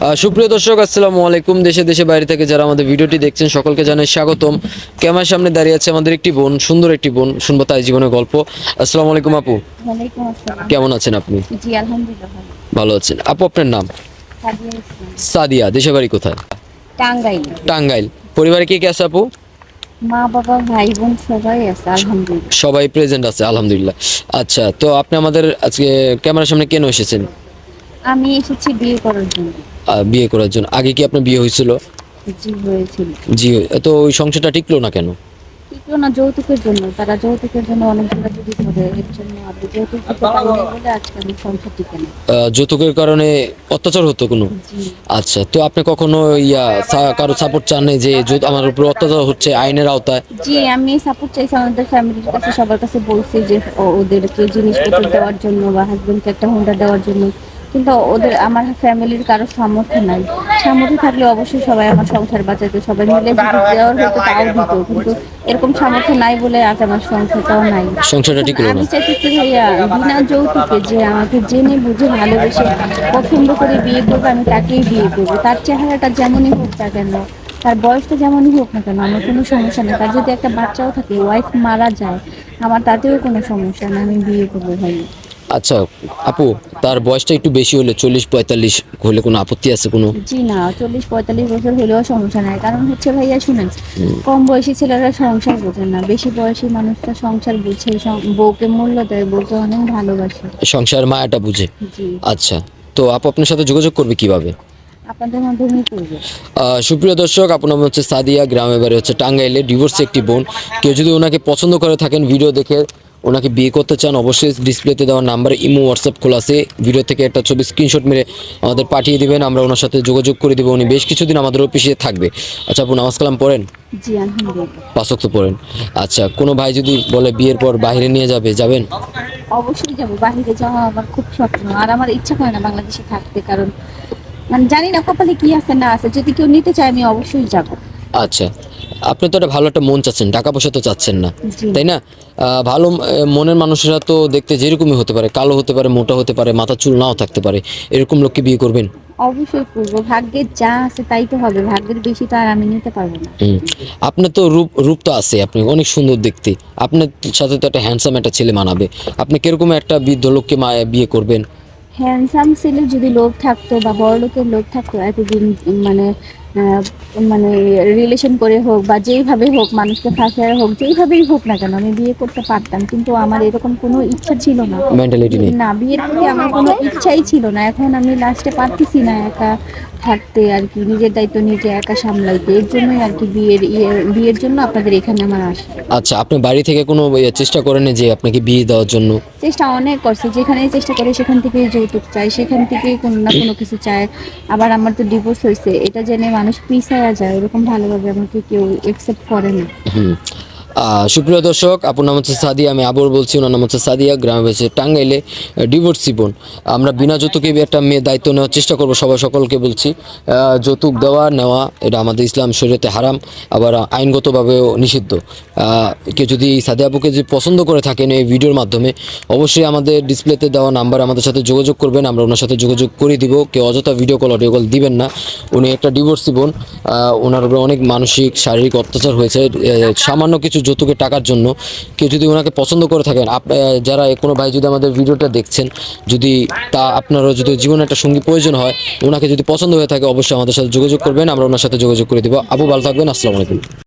সুপ্রিয় দর্শক, আসসালামু আলাইকুম। দেশে দেশে বাইরে থেকে যারা আমাদের ভিডিওটি দেখছেন সকলকে জানাই স্বাগতম। ক্যামেরার সামনে দাঁড়িয়ে আছে আমাদের একটি বোন, সুন্দর একটি বোন, শুনবো তাই জীবনের গল্প। আসসালামু আলাইকুম আপু, ওয়ালাইকুম আসসালাম। কেমন আছেন আপনি? জি আলহামদুলিল্লাহ ভালো। ভালো আছেন আপু? আপনার নাম? সাদিয়া ইসলাম। সাদিয়া। দেশের বাড়ি কোথায়? টাঙ্গাইল। টাঙ্গাইল। পরিবারে কে কে আছে আপু? মা বাবা ভাই বোন সবাই আছে আলহামদুলিল্লাহ। সবাই প্রেজেন্ট আছে আলহামদুলিল্লাহ। আচ্ছা, তো আপনি আমাদের আজকে ক্যামেরার সামনে কেন এসেছেন? আমি এসেছি বিয়ে করার জন্য। বিয়ে করার জন্য। আগে কি আপনার বিয়ে হয়েছিল? জি হয়েছিল। জি। তো ওই সংসারটা টিকলো না কেন? টিকলো না যৌতুকের জন্য। তারা যৌতুকের জন্য অনেক জোরাজুরি করে, এর জন্য আমি যৌতুক দিতে পারিনি বলে আজকে আমি সংসার টিকে না। যৌতুকের কারণে অত্যাচার হতো কোনো? জি আচ্ছা, তো আপনি কখনো কারো সাপোর্ট চান নাই যে আমার উপর অত্যাচার হচ্ছে আইনের আওতায়? জি আমি সাপোর্ট চাইছি আমাদের ফ্যামিলির কাছে, সবার কাছে বলছি যে ওদেরকে জিনিসপত্র দেওয়ার জন্য বা হাজবেন্ডকে একটা হোন্ডা দেওয়ার জন্য, কিন্তু ওদের আমার ফ্যামিলির কারো সামর্থ্য নাই। সামর্থ্য থাকলে অবশ্যই সবাই আমার সংসার বাঁচাতো, সবাই মিলে যদি দেওয়ার হতো তাও দিত, কিন্তু এরকম সামর্থ্য নাই বলে আজ আমার সংসারটাও নাই। সংসারটা ঠিক হলো না? আমি চাইতেছি ভাইয়া বিনা যৌতুকে যে আমাকে জেনে বুঝে ভালোবেসে পছন্দ করে বিয়ে করবে, আমি তাকেই বিয়ে করবো। তার চেহারাটা যেমনই হোক না কেন, তার বয়সটা যেমনই হোক না কেন, আমার কোনো সমস্যা নেই। তার যদি একটা বাচ্চাও থাকে, ওয়াইফ মারা যায়, আমার তাতেও কোনো সমস্যা নেই, আমি বিয়ে করবো ভাই। আচ্ছা আপু, তার বয়সটা একটু বেশি হলে 40-45 হলে কোনো আপত্তি আছে কোনো? জি না, 40-45 বছর হলেও সমস্যা নাই। কারণ হচ্ছে ভাইয়া শুনেন, কম বয়সী ছেলেরা সংসার বোঝে না, বেশি বয়সী মানুষরা সংসার বুঝে, বউকে মূল্য দেয়, বউকে অনেক ভালোবাসে। সংসার মায়াটা বুঝে। জি আচ্ছা, তো আপু আপনার সাথে যোগাযোগ করবে কিভাবে? আপনাদের মাধ্যমেই করবো। সুপ্রিয় দর্শক, আপনার নাম হচ্ছে সাদিয়া, গ্রামের বাড়ি হচ্ছে টাঙ্গাইলে, ডিভোর্সে একটি বোন। কেউ যদি ওনাকে পছন্দ করে থাকেন, ভিডিও দেখে ওনাকে বিয়ে করতে চান, অবশ্যই ডিসপ্লেতে দেওয়া নাম্বারে ইমো হোয়াটসঅ্যাপ খোলা আছে, ভিডিও থেকে একটা ছবি স্ক্রিনশট মেরে আমাদের পাঠিয়ে দিবেন, আমরা ওনার সাথে যোগাযোগ করে দেবো। উনি বেশ কিছুদিন আমাদের অফিসে থাকবে। আচ্ছা আপু, নামাজ কালাম পড়েন? জি আলহামদুলিল্লাহ। 5 ওয়াক্ত পড়েন। আচ্ছা, কোনো ভাই যদি বলে বিয়ের পর বাইরে নিয়ে যাবে, যাবেন? অবশ্যই যাবো, বাহিরে যাওয়া আমার খুব স্বপ্ন, আর আমার ইচ্ছা করে না বাংলাদেশে থাকতে। কারণ মানে জানি না কপালে কি আছে না আছে, যদি কেউ নিতে চায় আমি অবশ্যই যাব। আচ্ছা, আপনি তো একটা ভালো একটা মন চাচ্ছেন, টাকা পয়সা তো চাচ্ছেন না, জি তাই না? ভালো মনের মানুষেরা তো দেখতে যেরকমই হতে পারে, কালো হতে পারে, মোটা হতে পারে, মাথা চুল নাও থাকতে পারে, এরকম লোককে বিয়ে করবেন? অবশ্যই করবো, ভাগ্যের যা আছে তাই তো হবে, ভাগ্যের বেশি তো আর আমি নিতে পারবো না। হুম। আপনার তো রূপ রূপ তো আছে, আপনি অনেক সুন্দর দেখতে, আপনার সাথে তো একটা হ্যান্ডসাম একটা ছেলে মানাবে। আপনি কিরকম একটা বৃদ্ধ লোককে বিয়ে করবেন? হ্যান্ডসাম ছেলে যদি লোক থাকতো বা বড় লোকের লোক থাকতো এতদিন, মানে আহ, মানে রিলেশন করে হোক বা যেইভাবে হোক, মানুষকে ফাঁসিয়ে হোক, যেইভাবেই হোক না কেন আমি বিয়ে করতে পারতাম, কিন্তু আমার এরকম কোনো ইচ্ছা ছিল না। মেন্টালিটি নেই? না, বিয়ের প্রতি আমার কোনো ইচ্ছাই ছিল না। এখন আমি লাস্টে পারতেছি না একা থাকতে আর কি, নিজের দায়িত্ব নিজে একা সামলাইতে, এর জন্যই আর কি বিয়ের জন্য আপনাদের এখানে আমার আসা। আচ্ছা, আপনি বাড়ি থেকে কোনো চেষ্টা করেন যে আপনাকে বিয়ে দেওয়ার জন্য? চেষ্টা অনেক করছে, যেখানেই চেষ্টা করে সেখান থেকেই যৌতুক চাই, সেখান থেকেই কোনো না কোনো কিছু চায়। আবার আমার তো ডিভোর্স হয়েছে, এটা জেনে মানুষ পিছায়া যায়, ওরকম ভালোভাবে আমাকে কেউ একসেপ্ট করে না। হুম। সুপ্রিয় দর্শক, আপনার নাম হচ্ছে সাদিয়া, আমি আবার বলছি, ওনার নাম হচ্ছে সাদিয়া, গ্রামে হচ্ছে টাঙ্গাইলে, ডিভোর্সি বোন। আমরা বিনা যৌতুকে একটা মেয়ে দায়িত্ব নেওয়ার চেষ্টা করবো, সকলকে বলছি। যৌতুক দেওয়া নেওয়া এটা আমাদের ইসলাম শরীয়তে হারাম, আবার আইনগতভাবেও নিষিদ্ধ। কেউ যদি সাদিয়া আপুকে যদি পছন্দ করে থাকেন এই ভিডিওর মাধ্যমে, অবশ্যই আমাদের ডিসপ্লেতে দেওয়া নাম্বার আমাদের সাথে যোগাযোগ করবেন, আমরা ওনার সাথে যোগাযোগ করে দিব। কেউ অযথা ভিডিও কল অডিও কল দিবেন না। উনি একটা ডিভোর্সি বোন, ওনার উপরে অনেক মানসিক শারীরিক অত্যাচার হয়েছে সামান্য কিছু যৌতুকের টাকার জন্য। কেউ যদি ওনাকে পছন্দ করে থাকেন, যারা কোনো ভাই যদি আমাদের ভিডিওটা দেখছেন, যদি আপনারও যদি জীবনে একটা সঙ্গী প্রয়োজন হয়, ওনাকে যদি পছন্দ হয়ে থাকে, অবশ্যই আমাদের সাথে যোগাযোগ করবেন, আমরা ওনার সাথে যোগাযোগ করে দেবো। আপু ভালো থাকবেন, আসসালামু আলাইকুম।